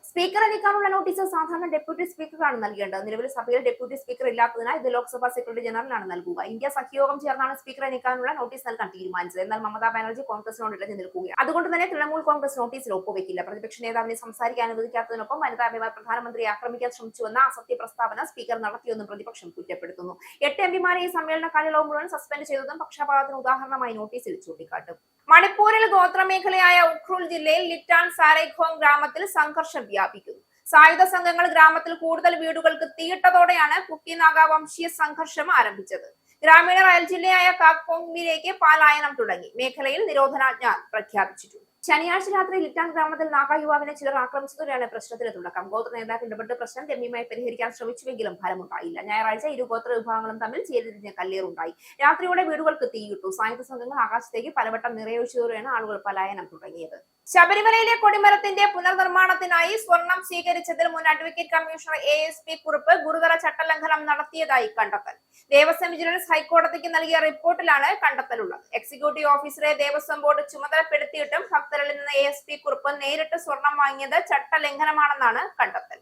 [SPEAKER 1] സ്പീക്കറെ നീക്കാനുള്ള നോട്ടീസ് സാധാരണ ഡെപ്യൂട്ടി സ്പീക്കറാണ് നൽകേണ്ടത്. നിലവിൽ സഭയിൽ ഡെപ്യൂട്ടി സ്പീക്കർ ഇല്ലാത്തതിനാൽ ഇത് ലോക്സഭാ സെക്രട്ടറി ജനറലാണ് നൽകുക. ഇന്ത്യ സഖ്യയോഗം ചേർന്നാണ് സ്പീക്കറെ നീക്കാനുള്ള നോട്ടീസ് നൽകാൻ തീരുമാനിച്ചത്. എന്നാൽ മമതാ ബാനർജി കോൺഗ്രസിനോട് ഇടഞ്ഞു നിൽക്കുകയാണ്. അതുകൊണ്ട് തന്നെ തൃണമൂൽ കോൺഗ്രസ് നോട്ടീസിൽ ഒപ്പുവെക്കില്ല. പ്രതിപക്ഷ നേതാവിനെ സംസാരിക്കാൻ അനുവദിക്കാത്തതിനൊപ്പം വനിതാ MPമാർ പ്രധാനമന്ത്രിയെ ആക്രമിക്കാൻ ശ്രമിച്ചുവെന്ന അസത്യ പ്രസ്താവന സ്പീക്കർ നടത്തിയെന്നും പ്രതിപക്ഷം കുറ്റപ്പെടുത്തുന്നു. 8 MPമാരെ ഈ സമ്മേളന കാലയളവ് മുഴുവൻ സസ്പെൻഡ് ചെയ്തതും പക്ഷപാതത്തിന് ഉദാഹരണമായി നോട്ടീസിൽ ചൂണ്ടിക്കാട്ടും. മണിപ്പൂരിൽ ഗോത്രമേഖലയായ ഉഖ്രുൽ ജില്ലയിൽ ലിറ്റാൻ സാരൈഖോങ് ഗ്രാമത്തിൽ സംഘർഷം വ്യാപിക്കുന്നു. സായുധ സംഘങ്ങൾ ഗ്രാമത്തിൽ കൂടുതൽ വീടുകൾക്ക് തീയിട്ടതോടെയാണ് കുക്കി നാഗ വംശീയ സംഘർഷം ആരംഭിച്ചത്. ഗ്രാമീണർ അയൽ ജില്ലയായ കാക്പോങ്ങിലേക്ക് പലായനം തുടങ്ങി. മേഖലയിൽ നിരോധനാജ്ഞ പ്രഖ്യാപിച്ചിട്ടുണ്ട്. ശനിയാഴ്ച രാത്രി ലിറ്റാൻ ഗ്രാമത്തിൽ നാഗ യുവാവിനെ ചിലർ ആക്രമിച്ചതോടെയാണ് പ്രശ്നത്തിന് തുടക്കം. ഗോത്ര നേതാക്കൾ ഇടപെട്ട് പ്രശ്നം രമ്യമായി പരിഹരിക്കാൻ ശ്രമിച്ചുവെങ്കിലും ഫലമുണ്ടായില്ല. ഞായറാഴ്ച ഇരു ഗോത്ര വിഭാഗങ്ങളും തമ്മിൽ ചേരിതിരിഞ്ഞ കല്ലേറുണ്ടായി. രാത്രിയോടെ വീടുകൾക്ക് തീയിട്ടു. സായുധ സംഘങ്ങൾ ആകാശത്തേക്ക് പലവട്ടം നിറയൊഴിച്ചതോടെയാണ് ആളുകൾ പലായനം തുടങ്ങിയത്. ശബരിമലയിലെ കൊടിമരത്തിന്റെ പുനർനിർമ്മാണത്തിനായി സ്വർണം സ്വീകരിച്ചതിൽ മുൻ അഡ്വക്കേറ്റ് കമ്മീഷണർ ASP കുറുപ്പ് ഗുരുതര ചട്ടലംഘനം നടത്തിയതായി കണ്ടെത്തൽ. ദേവസ്വം വിജിലൻസ് ഹൈക്കോടതിക്ക് നൽകിയ റിപ്പോർട്ടിലാണ് കണ്ടെത്തലുള്ളത്. എക്സിക്യൂട്ടീവ് ഓഫീസറെ ദേവസ്വം ബോർഡ് ചുമതലപ്പെടുത്തിയിട്ടും ഭക്തരിൽ നിന്ന് ASP കുറുപ്പ് നേരിട്ട് സ്വർണം വാങ്ങിയത് ചട്ടലംഘനമാണെന്നാണ് കണ്ടെത്തൽ.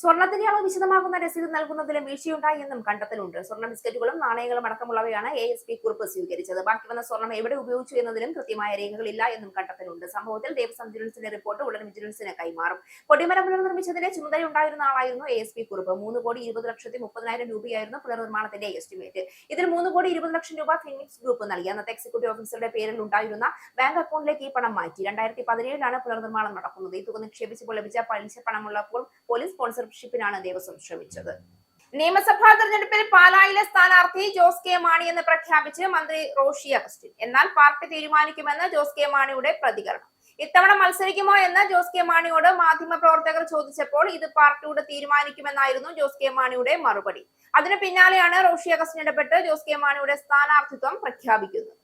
[SPEAKER 1] സ്വർണത്തിന്റെ അളവ് വിശദമാകുന്ന രസീത് നൽകുന്നതിലും വീഴ്ചയുണ്ടായി എന്നും കണ്ടെത്തലുണ്ട്. സ്വർണ്ണ ബിസ്ക്കറ്റുകളും നാണയങ്ങളും അടക്കമുള്ളവയാണ് ASP കുറിപ്പ് സ്വീകരിച്ചത്. ബാക്കി വന്ന സ്വർണം എവിടെ ഉപയോഗിച്ചു എന്നതിലും കൃത്യമായ രേഖകളില്ല എന്നും കണ്ടെത്തലുണ്ട്. സംഭവത്തിൽ ദേവസ്വം വിജിലൻസിന്റെ റിപ്പോർട്ട് ഉടൻ വിജിലൻസിന് കൈമാറും. കൊടിമരം പുനർനിർമ്മിച്ചതിന്റെ ചുമതലയുണ്ടായിരുന്ന ആളായിരുന്നു ASP കുറിപ്പ്. 3,20,30,000 രൂപയായിരുന്നു പുനർനിർമ്മാണത്തിന്റെ എസ്റ്റിമേറ്റ്. ഇതിൽ 3,20,00,000 രൂപ ഫിനിക്സ് ഗ്രൂപ്പ് നൽകി. അന്നത്തെ എക്സിക്യൂട്ടീവ് ഓഫീസറുടെ പേരിൽ ഉണ്ടായിരുന്ന ബാങ്ക് അക്കൗണ്ടിലേക്ക് ഈ പണം മാറ്റി. 2017-ലാണ് പുനർനിർമ്മാണം നടക്കുന്നത്. ഈ തുക നിക്ഷേപിച്ചപ്പോൾ ലഭിച്ച പലിശ പണമുള്ളപ്പോൾ പോലീസ് സ്പോൺസർഷിപ്പിനാണ് ദേവസ്വം ശ്രമിച്ചത്. നിയമസഭാ തെരഞ്ഞെടുപ്പിൽ പാലായിലെ സ്ഥാനാർത്ഥി ജോസ് കെ മാണി എന്ന് പ്രഖ്യാപിച്ച് മന്ത്രി റോഷി അഗസ്റ്റിൻ. എന്നാൽ പാർട്ടി തീരുമാനിക്കുമെന്ന് ജോസ് കെ മാണിയുടെ പ്രതികരണം. ഇത്തവണ മത്സരിക്കുമോ എന്ന് ജോസ് കെ മാണിയോട് മാധ്യമപ്രവർത്തകർ ചോദിച്ചപ്പോൾ ഇത് പാർട്ടിയോട് തീരുമാനിക്കുമെന്നായിരുന്നു ജോസ് കെ മാണിയുടെ മറുപടി. അതിനു പിന്നാലെയാണ് റോഷി അഗസ്റ്റിൻ ഇടപെട്ട് ജോസ് കെ മാണിയുടെ സ്ഥാനാർത്ഥിത്വം പ്രഖ്യാപിക്കുന്നത്.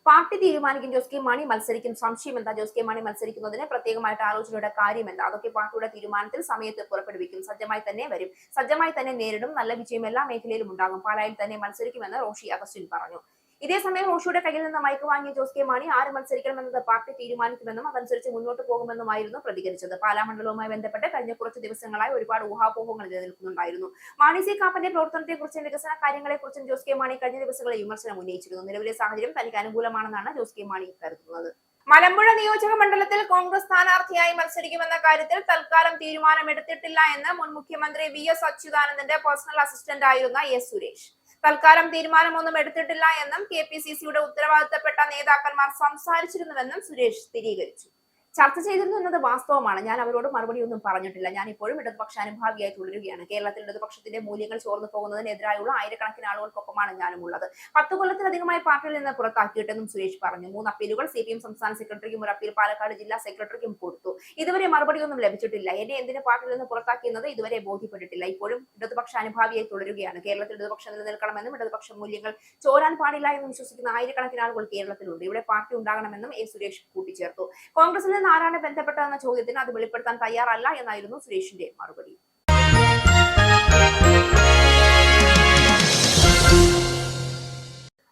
[SPEAKER 1] പാർട്ടി തീരുമാനിക്കും ജോസ് കെ മാണി മത്സരിക്കും. സംശയം എന്താ? ജോസ് കെ മാണി മത്സരിക്കുന്നതിന് പ്രത്യേകമായിട്ട് ആലോചനയുടെ കാര്യം എന്താ? അതൊക്കെ പാർട്ടിയുടെ തീരുമാനത്തിൽ സമയത്ത് പുറപ്പെടുവിക്കും. സജ്ജമായി തന്നെ വരും, സജ്ജമായി തന്നെ നേരിടും. നല്ല വിജയം എല്ലാ മേഖലയിലും ഉണ്ടാകും. പാലായിൽ തന്നെ മത്സരിക്കുമെന്ന് റോഷി അഗസ്റ്റിൻ പറഞ്ഞു. ഇതേസമയം റോഷിയുടെ കയ്യിൽ നിന്ന് മൈക്ക് വാങ്ങിയ ജോസ് കെ മാണി ആര് മത്സരിക്കണമെന്നത് പാർട്ടി തീരുമാനിക്കുമെന്നും അതനുസരിച്ച് മുന്നോട്ട് പോകുമെന്നുമായിരുന്നു പ്രതികരിച്ചത്. പാലാ മണ്ഡലവുമായി ബന്ധപ്പെട്ട് കഴിഞ്ഞ കുറച്ച് ദിവസങ്ങളായി ഒരുപാട് ഊഹാപോഹങ്ങൾ നിലനിൽക്കുന്നുണ്ടായിരുന്നു. മാണി സി കാപ്പന്റെ പ്രവർത്തനത്തെക്കുറിച്ചും വികസന കാര്യങ്ങളെക്കുറിച്ചും ജോസ് കെ മാണി കഴിഞ്ഞ ദിവസങ്ങളിൽ വിമർശനം ഉന്നയിച്ചിരുന്നു. നിലവിലെ സാഹചര്യം തനിക്ക് അനുകൂലമാണെന്നാണ് ജോസ് കെ മാണി കരുതുന്നത്. മലമ്പുഴ നിയോജക മണ്ഡലത്തിൽ കോൺഗ്രസ് സ്ഥാനാർത്ഥിയായി മത്സരിക്കുമെന്ന കാര്യത്തിൽ തൽക്കാലം തീരുമാനമെടുത്തിട്ടില്ല എന്ന് മുൻ മുഖ്യമന്ത്രി വി.എസ്. അച്യുതാനന്ദന്റെ പേഴ്സണൽ അസിസ്റ്റന്റ് ആയിരുന്ന എസ്. സുരേഷ് തൽക്കാലം തീരുമാനമൊന്നും എടുത്തിട്ടില്ല എന്നും കെ.പി.സി.സിയുടെ ഉത്തരവാദിത്തപ്പെട്ട നേതാക്കന്മാർ സംസാരിച്ചിരുന്നുവെന്നും സുരേഷ് സ്ഥിരീകരിച്ചു. ചർച്ച ചെയ്തിരുന്നു എന്നത് വാസ്തവമാണ്. ഞാൻ അവരോട് മറുപടി ഒന്നും പറഞ്ഞിട്ടില്ല. ഞാൻ ഇപ്പോഴും ഇടതുപക്ഷ അനുഭാവിയായി തുടരുകയാണ്. കേരളത്തിൽ ഇടതുപക്ഷത്തിന്റെ മൂല്യങ്ങൾ ചോർന്നു പോകുന്നതിനെതിരായുള്ള ആയിരക്കണക്കിന് ആളുകൾക്കൊപ്പമാണ് ഞാനും ഉള്ളത്. 10 കൊല്ലത്തിലധികമായി പാർട്ടിയിൽ നിന്ന് പുറത്താക്കിയിട്ടെന്നും സുരേഷ് പറഞ്ഞു. 3 അപ്പീലുകൾ CPM സംസ്ഥാന സെക്രട്ടറിക്കും 1 അപ്പീൽ പാലക്കാട് ജില്ലാ സെക്രട്ടറിക്കും കൊടുത്തു. ഇതുവരെ മറുപടിയൊന്നും ലഭിച്ചിട്ടില്ല. എന്നെ എന്തിന് പാർട്ടിയിൽ നിന്ന് പുറത്താക്കിയെന്നത് ഇതുവരെ ബോധ്യപ്പെട്ടിട്ടില്ല. ഇപ്പോഴും ഇടതുപക്ഷ അനുഭാവിയായി തുടരുകയാണ്. കേരളത്തിൽ ഇടതുപക്ഷം നിലനിൽക്കണമെന്നും ഇടതുപക്ഷ മൂല്യങ്ങൾ ചോരാൻ പാടില്ല എന്നും വിശ്വസിക്കുന്ന ആയിരക്കണക്കിന് ആളുകൾ കേരളത്തിലുണ്ട്. ഇവിടെ പാർട്ടി ഉണ്ടാകണമെന്നും എ. സുരേഷ് കൂട്ടിച്ചേർത്തു. കോൺഗ്രസിൽ ആരാണ് ബന്ധപ്പെട്ടതെന്ന ചോദ്യത്തിന് അത് വെളിപ്പെടുത്താൻ തയ്യാറല്ല എന്നായിരുന്നു സുരേഷിന്റെ മറുപടി.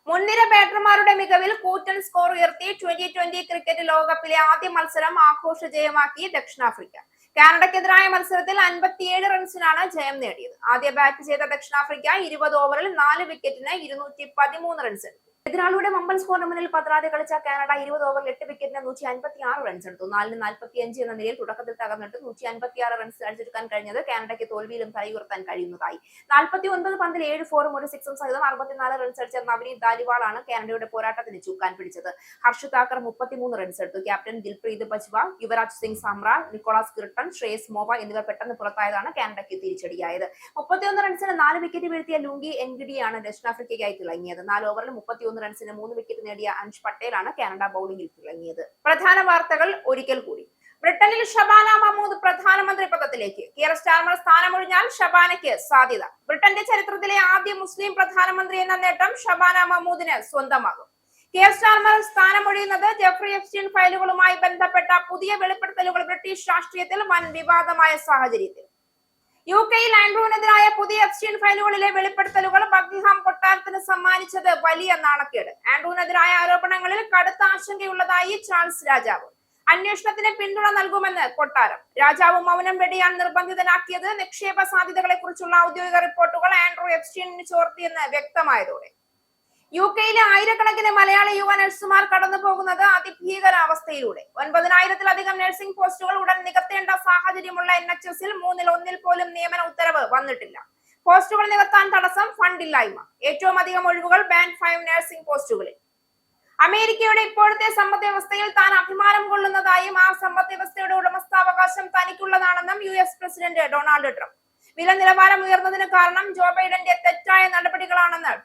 [SPEAKER 1] മുൻനിര ബാറ്റർമാരുടെ മികവിൽ കൂറ്റൻ സ്കോർ ഉയർത്തി 2020 ക്രിക്കറ്റ് ലോകകപ്പിലെ ആദ്യ മത്സരം ആഘോഷ ജയമാക്കി ദക്ഷിണാഫ്രിക്ക. കാനഡയ്ക്കെതിരായ മത്സരത്തിൽ 57 റൺസിനാണ് ജയം നേടിയത്. ആദ്യ ബാറ്റ് ചെയ്ത ദക്ഷിണാഫ്രിക്ക 20 ഓവറിൽ 4 വിക്കറ്റിന് 213 റൺസ് എടുത്തു. എതിരാളിയുടെ വമ്പൻ സ്കോറിന് മുന്നിൽ പതറാതെ കളിച്ച കാനഡ 20 ഓവറിൽ 8 വിക്കറ്റിന് 156 റൺസ് എടുത്തു. 4-45 എന്ന നിലയിൽ തുടക്കത്തിൽ തകർന്നിട്ട് 156 റൺസ് അടിച്ചെടുക്കാൻ കഴിഞ്ഞത് കാനഡയ്ക്ക് തോൽവിയിലും തലയുയർത്താൻ കഴിയുന്നതായി. 49 പന്തിൽ 7 ഫോറും 1 സിക്സും സഹിതം 64 റൺസ് അടിച്ച നവനീത് ദാലിവാളാണ് കാനഡയുടെ പോരാട്ടത്തിന് ചുക്കാൻ പിടിച്ചത്. ഹർഷ് താക്കർ 33 റൺസ് എടുത്തു. ക്യാപ്റ്റൻ ദിൽപ്രീത് ബജ്വ, യുവരാജ് സിംഗ് സാംറ, നിക്കോളാസ് കിർട്ടൺ, ശ്രേയസ് മോവ എന്നിവർ പെട്ടെന്ന് പുറത്തായതാണ് കാനഡയ്ക്ക് തിരിച്ചടിയായത്. 31 റൺസിന് 4 വിക്കറ്റ് വീഴ്ത്തിയ ലുങ്കി എൻഗിഡിയാണ് ദക്ഷിണാഫ്രിക്കയ്ക്കായി തിളങ്ങിയത്. 4 ഓവറിൽ 31 റൺസിന് 3 വിക്കറ്റ് നേടിയ അൻഷ് പട്ടേലാണ് കാനഡ ബൌളിംഗിൽ തിളങ്ങിയത്. പ്രധാന വാർത്തകൾ ഒരിക്കൽ കൂടി. ബ്രിട്ടനിൽ ഷബാന മഹ്മൂദ് പ്രധാനമന്ത്രി പദത്തിലേക്ക്. കിയർ സ്റ്റാർമർ സ്ഥാനമൊഴിഞ്ഞാൽ ഷബാനയ്ക്ക് സാധ്യത. ബ്രിട്ടന്റെ ചരിത്രത്തിലെ ആദ്യ മുസ്ലിം പ്രധാനമന്ത്രി എന്ന നേട്ടം ഷബാന മഹ്മൂദിന് സ്വന്തമാകും. കിയർ സ്റ്റാർമർ സ്ഥാനമൊഴിയുന്നത് ജെഫ്രി എപ്സ്റ്റീൻ ഫയലുകളുമായി ബന്ധപ്പെട്ട പുതിയ വെളിപ്പെടുത്തലുകൾ ബ്രിട്ടീഷ് രാഷ്ട്രീയത്തിൽ വൻ വിവാദമായ സാഹചര്യത്തിൽ. UK-യിൽ ആൻഡ്രൂവിനെതിരായ പുതിയ എപ്സ്റ്റീൻ ഫയലുകളിലെ വെളിപ്പെടുത്തലുകൾ ബക്കിംഗ്ഹാം കൊട്ടാരത്തിന് സമ്മാനിച്ചത് വലിയ നാണക്കേട്. ആൻഡ്രൂവിനെതിരായ ആരോപണങ്ങളിൽ കടുത്ത ആശങ്കയുള്ളതായി ചാൾസ് രാജാവ്. അന്വേഷണത്തിന് പിന്തുണ നൽകുമെന്ന് കൊട്ടാരം. രാജാവ് മൗനം വെടിയാൻ നിർബന്ധിതനാക്കിയത് നിക്ഷേപ സാധ്യതകളെ കുറിച്ചുള്ള ഔദ്യോഗിക റിപ്പോർട്ടുകൾ ആൻഡ്രൂ എപ്സ്റ്റീനിന് ചോർത്തിയെന്ന് വ്യക്തമായതോടെ. UK-യിലെ ആയിരക്കണക്കിന് മലയാളി യുവ നഴ്സുമാർ കടന്നു പോകുന്നത് അതിഭീകരാവസ്ഥയിലൂടെ. 9000-ലധികം നഴ്സിംഗ് പോസ്റ്റുകൾ ഉടൻ നികത്തേണ്ട സാഹചര്യമുള്ള NHS-ൽ 1/3 പോലും നിയമന ഉത്തരവ് വന്നിട്ടില്ല. പോസ്റ്റുകൾ നികത്താൻ തടസ്സം ഫണ്ടില്ലായ്മ. ഏറ്റവും അധികം ഒഴിവുകൾ ബാൻഡ് 5 നഴ്സിംഗ് പോസ്റ്റുകളിൽ. അമേരിക്കയുടെ ഇപ്പോഴത്തെ സമ്പദ് വ്യവസ്ഥയിൽ താൻ അഭിമാനം കൊള്ളുന്നതായും ആ സമ്പദ് വ്യവസ്ഥയുടെ ഉടമസ്ഥാവകാശം തനിക്കുള്ളതാണെന്നും US പ്രസിഡന്റ് ഡൊണാൾഡ് ട്രംപ്. വില നിലവാരം ഉയർന്നതിന് കാരണം ജോ ബൈഡന്റെ തെറ്റായ നടപടികളാണെന്ന്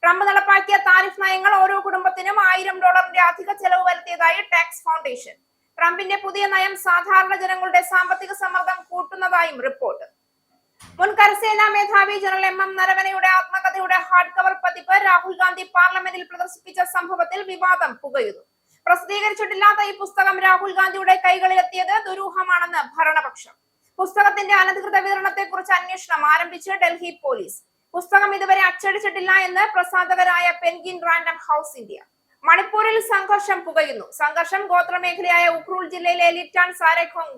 [SPEAKER 1] ട്രംപ് നടപ്പാക്കിയ താരിഫ് നയങ്ങൾ ഓരോ കുടുംബത്തിനും $1000 അധിക ചെലവ് വരുത്തിയതായി ടാക്സ് ഫൗണ്ടേഷൻ. ട്രംപിന്റെ പുതിയ നയം സാധാരണ ജനങ്ങളുടെ സാമ്പത്തിക സമ്മർദ്ദം കൂട്ടുന്നതായും റിപ്പോർട്ട്. മുൻ കരസേനാ മേധാവി ജനറൽ MM നരവനെയുടെ ആത്മകഥയുടെ ഹാർഡ് കവർ പതിപ്പ് രാഹുൽ ഗാന്ധി പാർലമെന്റിൽ പ്രദർശിപ്പിച്ച സംഭവത്തിൽ വിവാദം പുകയുന്നു. പ്രസിദ്ധീകരിച്ചിട്ടില്ലാത്ത ഈ പുസ്തകം രാഹുൽ ഗാന്ധിയുടെ കൈകളിലെത്തിയത് ദുരൂഹമാണെന്ന് ഭരണപക്ഷം. പുസ്തകത്തിന്റെ അനധികൃത വിതരണത്തെക്കുറിച്ച് അന്വേഷണം ആരംഭിച്ച് ഡൽഹി പോലീസ്. പുസ്തകം ഇതുവരെ അച്ചടിച്ചിട്ടില്ല എന്ന് പ്രസാധകരായ പെൻഗിൻ റാൻഡം ഹൗസ് ഇന്ത്യ. മണിപ്പൂരിൽ സംഘർഷം പുകയുന്നു. സംഘർഷം ഗോത്രമേഖലയായ ഉഖ്രൂൽ ജില്ലയിലെ ലിറ്റാൻ സാരേഖോങ്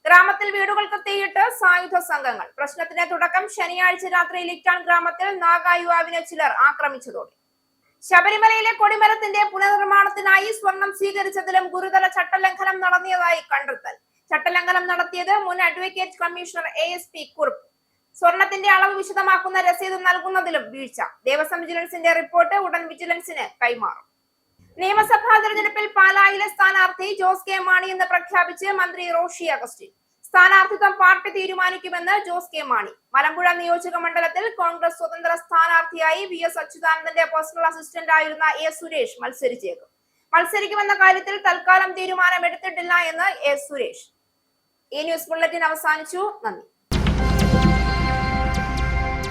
[SPEAKER 1] ഗ്രാമത്തിൽ വീടുകൾക്ക് തീയിട്ട് സായുധ സംഘങ്ങൾ. പ്രശ്നത്തിന്റെ തുടക്കം ശനിയാഴ്ച രാത്രി ലിറ്റാൻ ഗ്രാമത്തിൽ നാഗ യുവാവിനെ ചിലർ ആക്രമിച്ചതോടെ. ശബരിമലയിലെ കൊടിമരത്തിന്റെ പുനർനിർമ്മാണത്തിനായി സ്വർണം സ്വീകരിച്ചതിലും ഗുരുതര ചട്ടലംഘനം നടത്തിയതായി കണ്ടെത്തൽ. ചട്ടലംഘനം നടത്തിയത് മുൻ അഡ്വക്കേറ്റ് കമ്മീഷണർ ASP കുറുപ്പ്. സ്വർണത്തിന്റെ അളവ് വിശദമാക്കുന്ന രസീത് നൽകുന്നതിലും വീഴ്ച. ദേവസ്വം വിജിലൻസിന്റെ റിപ്പോർട്ട് ഉടൻ വിജിലൻസിന് കൈമാറും. നിയമസഭാ തെരഞ്ഞെടുപ്പിൽ പാലായിലെ സ്ഥാനാർത്ഥി ജോസ് കെ മാണി എന്ന് പ്രഖ്യാപിച്ച് മന്ത്രി റോഷി അഗസ്റ്റിൻ. സ്ഥാനാർത്ഥിത്വം പാർട്ടി തീരുമാനിക്കുമെന്ന് ജോസ് കെ മാണി. മലമ്പുഴ നിയോജക മണ്ഡലത്തിൽ കോൺഗ്രസ് സ്വതന്ത്ര സ്ഥാനാർത്ഥിയായി വി.എസ്. അച്യുതാനന്ദന്റെ പേഴ്സണൽ അസിസ്റ്റന്റ് ആയിരുന്ന എ. സുരേഷ് മത്സരിക്കുമെന്ന കാര്യത്തിൽ തൽക്കാലം തീരുമാനമെടുത്തിട്ടില്ല എന്ന് എ. സുരേഷ്. ഈ ന്യൂസ് ബുള്ളറ്റിൻ അവസാനിച്ചു. നന്ദി.